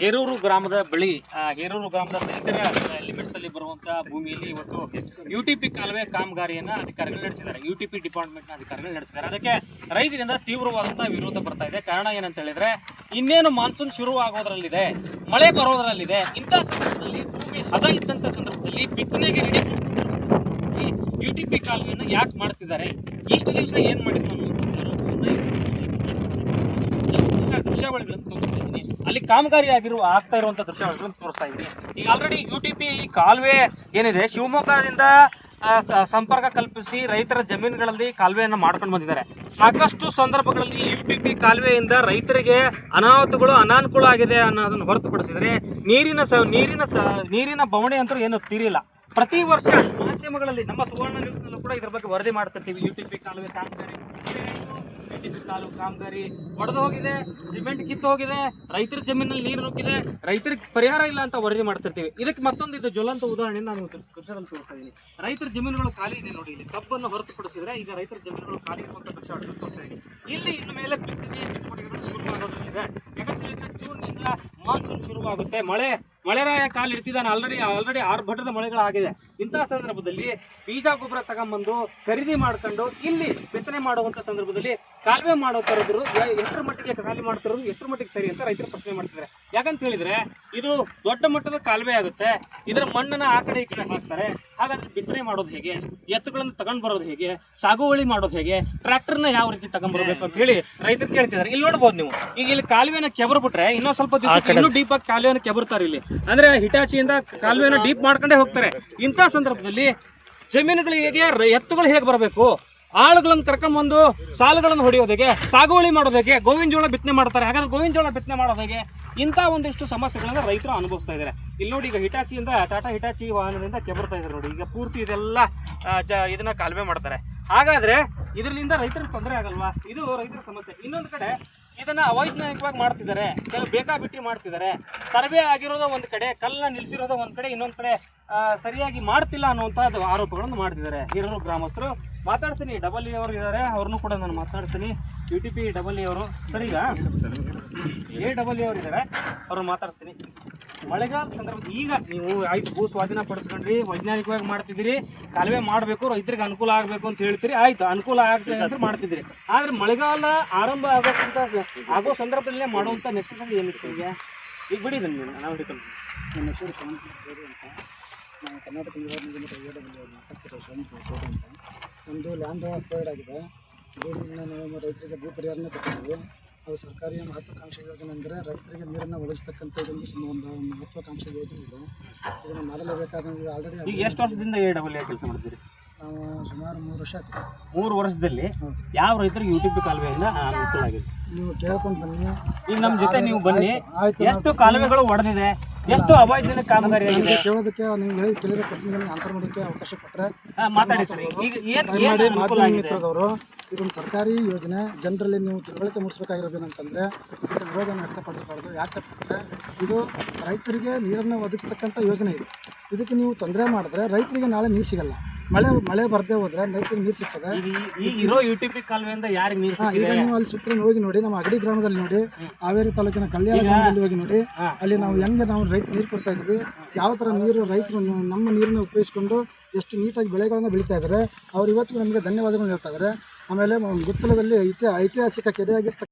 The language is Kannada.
ಹೇರೂರು ಗ್ರಾಮದ ಬಳಿ ಹೇರೂರು ಗ್ರಾಮದ ರೈತರ ಲಿಮಿಟ್ಸ್ ಅಲ್ಲಿ ಬರುವಂತಹ ಭೂಮಿಯಲ್ಲಿ ಇವತ್ತು UTP ಕಾಲುವೆ ಕಾಮಗಾರಿಯನ್ನ ಅಧಿಕಾರಿಗಳು ನಡೆಸಿದ್ದಾರೆ. UTP ಡಿಪಾರ್ಟ್ಮೆಂಟ್ನ ಅಧಿಕಾರಿಗಳು ನಡೆಸಿದ್ದಾರೆ. ಅದಕ್ಕೆ ರೈತರಿಂದ ತೀವ್ರವಾದಂತಹ ವಿರೋಧ ಬರ್ತಾ ಇದೆ. ಕಾರಣ ಏನಂತ ಹೇಳಿದ್ರೆ, ಇನ್ನೇನು ಮಾನ್ಸೂನ್ ಶುರು ಆಗೋದ್ರಲ್ಲಿದೆ, ಮಳೆ ಬರೋದ್ರಲ್ಲಿದೆ. ಇಂಥ ಸಂದರ್ಭದಲ್ಲಿ ಭೂಮಿ ಹದ ಇದ್ದಂಥ ಸಂದರ್ಭದಲ್ಲಿ ಬಿತ್ತನೆಗೆ ರೆಡಿ UTP ಕಾಲುವೆಯನ್ನು ಯಾಕೆ ಮಾಡ್ತಿದ್ದಾರೆ, ಇಷ್ಟು ದಿವಸ ಏನ್ ಮಾಡಿದ್ರು ದೃಶ್ಯಾವಳಿಗಳನ್ನು ತೋರಿಸ್ತಾ ಇದ್ದೀನಿ. ಅಲ್ಲಿ ಕಾಮಗಾರಿ ಆಗ್ತಾ ಇರುವಂತಹ ದೃಶ್ಯಾವಳಿಗಳನ್ನು ತೋರಿಸ್ತಾ ಇದ್ದೀನಿ. ಈಗ ಆಲ್ರೆಡಿ UTP ಈ ಕಾಲುವೆ ಏನಿದೆ ಶಿವಮೊಗ್ಗದಿಂದ ಸಂಪರ್ಕ ಕಲ್ಪಿಸಿ ರೈತರ ಜಮೀನುಗಳಲ್ಲಿ ಕಾಲುವೆಯನ್ನು ಮಾಡ್ಕೊಂಡು ಬಂದಿದ್ದಾರೆ. ಸಾಕಷ್ಟು ಸಂದರ್ಭಗಳಲ್ಲಿ UTP ಕಾಲುವೆಯಿಂದ ರೈತರಿಗೆ ಅನಾನುಕೂಲ ಆಗಿದೆ ಅನ್ನೋದನ್ನು ಹೊರತುಪಡಿಸಿದರೆ ನೀರಿನ ಬವಣೆ ಅಂತೂ ಏನು ತೀರಿಲ್ಲ. ಪ್ರತಿ ವರ್ಷ ಮಾಧ್ಯಮಗಳಲ್ಲಿ ನಮ್ಮ ಸುವರ್ಣ ನ್ಯೂಸ್ನಲ್ಲೂ ಕೂಡ ಇದ್ರ ಬಗ್ಗೆ ವರದಿ ಮಾಡ್ತಿರ್ತೀವಿ. UTP ಕಾಲುವೆ ಕಾಮಗಾರಿ, ಕಾಮಗಾರಿ ಒಡೆದು ಹೋಗಿದೆ, ಸಿಮೆಂಟ್ ಕಿತ್ತು ಹೋಗಿದೆ, ರೈತರ ಜಮೀನಲ್ಲಿ ನೀರು ನುಗ್ಗಿದೆ, ರೈತರಿಗೆ ಪರಿಹಾರ ಇಲ್ಲ ಅಂತ ವರದಿ ಮಾಡ್ತಿರ್ತೀವಿ. ಇದಕ್ಕೆ ಮತ್ತೊಂದು ಇದು ಜ್ವಲಂತ ಉದಾಹರಣೆ ನಾನು ದೃಶ್ಯದಲ್ಲಿ ತೋರಿಸ್ತಾ ಇದ್ದೀನಿ. ರೈತರ ಜಮೀನುಗಳು ಖಾಲಿ ಇದೆ ನೋಡಿ. ಇಲ್ಲಿ ಕಬ್ಬನ್ನು ಹೊರತುಪಡಿಸಿದ್ರೆ ಈಗ ರೈತರ ಜಮೀನುಗಳು ಖಾಲಿ ಇರುವಂತ ದೃಶ್ಯವನ್ನು ತೋರಿಸ್ತಾ ಇದ್ದೀನಿ. ಇಲ್ಲಿ ಇನ್ನು ಮೇಲೆ ಬಿತ್ತನೆ ಚಟುವಟಿಕೆಗಳು ಶುರುವಾಗೋದ್ರಲ್ಲಿದೆ. ಯಾಕಂತ ಹೇಳಿದ್ರೆ ಜೂನ್ನಿಂದ ಮಾನ್ಸೂನ್ ಶುರುವಾಗುತ್ತೆ. ಮಳೆರಾಯ ಕಾಲು ಇಡ್ತಿದ್ದಾನೆ. ಆಲ್ರೆಡಿ ಆರ್ಭಟದ ಮಳೆಗಳಾಗಿದೆ. ಇಂತಹ ಸಂದರ್ಭದಲ್ಲಿ ಬೀಜ ಗೊಬ್ಬರ ತಗೊಂಡ್ಬಂದು ಖರೀದಿ ಮಾಡ್ಕೊಂಡು ಇಲ್ಲಿ ಬಿತ್ತನೆ ಮಾಡುವಂತ ಸಂದರ್ಭದಲ್ಲಿ ಕಾಲುವೆ ಮಾಡೋ ತರದ್ರು ಎಷ್ಟರ ಮಟ್ಟಿಗೆ ಖಾಲಿ ಮಾಡ್ತಿರೋದು ಎಷ್ಟರ ಮಟ್ಟಿಗೆ ಸರಿ ಅಂತ ರೈತರು ಪ್ರಶ್ನೆ ಮಾಡ್ತಿದ್ದಾರೆ. ಯಾಕಂತ ಹೇಳಿದ್ರೆ ಇದು ದೊಡ್ಡ ಮಟ್ಟದ ಕಾಲುವೆ ಆಗುತ್ತೆ. ಇದರ ಮಣ್ಣನ್ನ ಆ ಕಡೆ ಈ ಕಡೆ ಹಾಕ್ತಾರೆ. ಹಾಗಾದ್ರೆ ಬಿತ್ತನೆ ಮಾಡೋದು ಹೇಗೆ, ಎತ್ತುಗಳನ್ನು ತಗೊಂಡ್ ಬರೋದು ಹೇಗೆ, ಸಾಗುವಳಿ ಮಾಡೋದು ಹೇಗೆ, ಟ್ರ್ಯಾಕ್ಟರ್ನ ಯಾವ ರೀತಿ ತಗೊಂಡ್ಬರ್ಬೇಕು ಅಂತ ಹೇಳಿ ರೈತರು ಕೇಳ್ತಿದ್ದಾರೆ. ಇಲ್ಲಿ ನೋಡ್ಬೋದು ನೀವು, ಈಗ ಇಲ್ಲಿ ಕಾಲುವೆನ ಕೆಬರ್ ಬಿಟ್ರೆ ಇನ್ನೊಂದ್ ಸ್ವಲ್ಪ ದಿವಸ ಇನ್ನೂ ಡೀಪ್ ಆಗಿ ಕಾಲುವೆನ ಕೆಬರ್ತಾರೆ. ಇಲ್ಲಿ ಅಂದ್ರೆ ಹಿಟಾಚಿಯಿಂದ ಕಾಲುವೆನ ಡೀಪ್ ಮಾಡ್ಕೊಂಡೇ ಹೋಗ್ತಾರೆ. ಇಂಥ ಸಂದರ್ಭದಲ್ಲಿ ಜಮೀನುಗಳಿಗೆ ಎತ್ತುಗಳು ಹೇಗೆ ಬರಬೇಕು, ಆಳುಗಳನ್ನು ಕರ್ಕೊಂಡ್ಬಂದು ಸಾಲುಗಳನ್ನು ಹೊಡೆಯೋದು ಹೇಗೆ, ಸಾಗುವಳಿ ಮಾಡೋದು ಹೇಗೆ, ಗೋವಿನ ಜೋಳ ಬಿತ್ತನೆ ಮಾಡ್ತಾರೆ. ಹಾಗಾದ್ರೆ ಗೋವಿನ ಜೋಳ ಬಿತ್ತನೆ ಮಾಡೋದು ಹೇಗೆ, ಇಂಥ ಒಂದಿಷ್ಟು ಸಮಸ್ಯೆಗಳನ್ನ ರೈತರು ಅನುಭವಿಸ್ತಾ ಇದ್ದಾರೆ. ಇಲ್ಲಿ ನೋಡಿ, ಈಗ ಹಿಟಾಚಿಯಿಂದ ಟಾಟಾ ಹಿಟಾಚಿ ವಾಹನದಿಂದ ಕೆಬರ್ತಾ ಇದ್ದಾರೆ ನೋಡಿ. ಈಗ ಪೂರ್ತಿ ಇದೆಲ್ಲ ಇದನ್ನ ಕಾಲುವೆ ಮಾಡ್ತಾರೆ. ಹಾಗಾದ್ರೆ ಇದರಿಂದ ರೈತರಿಗೆ ತೊಂದರೆ ಆಗಲ್ವಾ? ಇದು ರೈತರ ಸಮಸ್ಯೆ. ಇನ್ನೊಂದು ಕಡೆ ಇದನ್ನ ಅವೈಜ್ಞಾನಿಕವಾಗಿ ಮಾಡ್ತಿದ್ದಾರೆ, ಕೆಲವು ಬೇಕಾಬಿಟ್ಟಿ ಮಾಡ್ತಿದ್ದಾರೆ. ಸರ್ವೆ ಆಗಿರೋದು ಒಂದು ಕಡೆ, ಕಲ್ಲನ್ನ ನಿಲ್ಸಿರೋದು ಒಂದು ಕಡೆ, ಇನ್ನೊಂದು ಕಡೆ ಸರಿಯಾಗಿ ಮಾಡ್ತಿಲ್ಲ ಅನ್ನುವಂಥದ್ದು ಆರೋಪಗಳನ್ನು ಮಾಡ್ತಿದ್ದಾರೆ ಹಿರಿಯೂರು ಗ್ರಾಮಸ್ಥರು. ಮಾತಾಡ್ತೀನಿ, ಡಬಲ್ ಅವರು ಇದ್ದಾರೆ, ಅವ್ರನ್ನೂ ಕೂಡ ನಾನು ಮಾತಾಡ್ತೀನಿ. UTP ಡಬಲ್ ಅವರು ಸರ್, ಈಗ AEE ಅವರು ಇದ್ದಾರೆ, ಅವ್ರನ್ನ ಮಾತಾಡ್ತೀನಿ. ಮಳೆಗಾಲ ಸಂದರ್ಭ ಈಗ ನೀವು ಆಯ್ತು ಭೂ ಸ್ವಾಧೀನ ಪಡಿಸ್ಕೊಂಡ್ರಿ, ವೈಜ್ಞಾನಿಕವಾಗಿ ಮಾಡ್ತಿದ್ದೀರಿ, ಕಾಲುವೆ ಮಾಡಬೇಕು, ರೈತರಿಗೆ ಅನುಕೂಲ ಆಗಬೇಕು ಅಂತ ಹೇಳ್ತೀರಿ. ಆಯ್ತು, ಅನುಕೂಲ ಆಗ್ತದೆ ಅಂತ ಮಾಡ್ತಿದ್ದೀರಿ. ಆದ್ರೆ ಮಳೆಗಾಲ ಆರಂಭ ಆಗೋ ಸಂದರ್ಭದಲ್ಲೇ ಮಾಡುವಂಥ ನೆಸೆಸಿಟಿ ಏನಿತ್ತು ಈಗ ಬಿಡಿದ್ದೀನಿ ನೀವು. ನಾವು ಹಿಡ್ಕೊಂಡು ನಮ್ಮ ಹೆಸರು ಅಂತ ನಾವು ಕರ್ನಾಟಕ ನೀರಾವರಿ ನಿಗಮದ AEE ಮಾತಾಡ್ತಿರೋ ಅಂತ ಒಂದು ಲ್ಯಾಂಡ್ ಅಕ್ವೈರ್ಡ್ ಆಗಿದೆ. ಭೂಮಿಯನ್ನು ನಾವು ರೈತರಿಗೆ ಭೂ ಪರಿಹಾರನೇ ಕೊಟ್ಟಿದ್ದೀವಿ. ಅದು ಸರ್ಕಾರಿ ಮಹತ್ವಾಕಾಂಕ್ಷೆ ಯೋಜನೆ ಅಂದರೆ ರೈತರಿಗೆ ನೀರನ್ನು ಒದಗಿಸ್ತಕ್ಕಂಥ ಒಂದು ಮಹತ್ವಾಕಾಂಕ್ಷೆ ಯೋಜನೆ ಇದೆ. ಇದನ್ನು ಮಾಡಲೇಬೇಕಾದಂಗೆ ಆಲ್ರೆಡಿ. ಈಗ ಎಷ್ಟು ವರ್ಷದಿಂದ AEE ಕೆಲಸ ಮಾಡ್ತೀರಿ? ನಾವು ಸುಮಾರು 3 ವರ್ಷ ಆಯ್ತು. 3 ವರ್ಷದಲ್ಲಿ ಯಾವ ರೈತರಿಗೆ UTP ಕಾಲುವೆಯಿಂದ ಅನುಕೂಲ ಆಗಿದೆ? ನೀವು ಕೇಳ್ಕೊಂಡು ಬನ್ನಿ. ಈಗ ನಮ್ಮ ಜೊತೆ ನೀವು ಬನ್ನಿ. ಎಷ್ಟು ಕಾಲುವೆಗಳು ಒಡೆದಿದೆ, ಎಷ್ಟು ಅವೈಜ್ಞಾನಿಕ ಕಾಮಗಾರಿ ಆಗಿದೆ ಕೇಳೋದಕ್ಕೆ ನೀವು ಹೇಳಿ ಕೇಳಿದ್ರೆ ಪ್ರಶ್ನೆಗಳಿಗೆ ಆನ್ಸರ್ ಮಾಡೋಕ್ಕೆ ಅವಕಾಶ ಕೊಟ್ಟರೆ ಮಾತಾಡಿ ಸರ್. ಈಗ ಮಾಡಿ ಮಾಧ್ಯಮ ಮಿತ್ರದವರು, ಇದೊಂದು ಸರ್ಕಾರಿ ಯೋಜನೆ, ಜನರಲ್ಲಿ ನೀವು ತಿಳುವಳಿಕೆ ಮೂಡಿಸಬೇಕಾಗಿರೋದು ಏನಂತಂದರೆ ಇದಕ್ಕೆ ವಿರೋಧನ ವ್ಯಕ್ತಪಡಿಸಬಾರ್ದು. ಯಾಕಂತಂದರೆ ಇದು ರೈತರಿಗೆ ನೀರನ್ನು ಒದಗಿಸ್ತಕ್ಕಂಥ ಯೋಜನೆ ಇದೆ. ಇದಕ್ಕೆ ನೀವು ತೊಂದರೆ ಮಾಡಿದ್ರೆ ರೈತರಿಗೆ ನಾಳೆ ನೀರು ಸಿಗಲ್ಲ. ಮಳೆ ಬರದೇ ಹೋದ್ರೆ ರೈತರಿಗೆ ನೀರು ಸಿಗ್ತದೆ. ಈಗ ಇರೋ UTP ಕಾಲುವೆಯಿಂದ ಯಾರಿಗೆ ನೀರು ಈಗ ನೀವು ಅಲ್ಲಿ ಸುತ್ತಲೂ ಹೋಗಿ ನೋಡಿ, ನಮ್ಮ ಅಗಡಿ ಗ್ರಾಮದಲ್ಲಿ ನೋಡಿ, ಹಾವೇರಿ ತಾಲೂಕಿನ ಕಲ್ಯಾಣ ಗ್ರಾಮದಲ್ಲಿ ಹೋಗಿ ನೋಡಿ. ಅಲ್ಲಿ ನಾವು ಹೆಂಗೆ ನಾವು ರೈತರು ನೀರು ಕೊಡ್ತಾ ಇದ್ವಿ, ಯಾವ ಥರ ನೀರು ರೈತರು ನಮ್ಮ ನೀರನ್ನು ಉಪಯೋಗಿಸ್ಕೊಂಡು ಎಷ್ಟು ನೀಟಾಗಿ ಬೆಳೆಗಳನ್ನು ಬೆಳೀತಾ ಇದ್ದಾರೆ. ಅವ್ರು ಇವತ್ತಿಗೂ ನಮಗೆ ಧನ್ಯವಾದಗಳನ್ನು ಹೇಳ್ತಾ ಇದ್ದಾರೆ. ಆಮೇಲೆ ಗುತ್ತಲದಲ್ಲಿ ಐತಿಹಾಸಿಕ ಕೆರೆಯಾಗಿರ್ತಕ್ಕಂಥ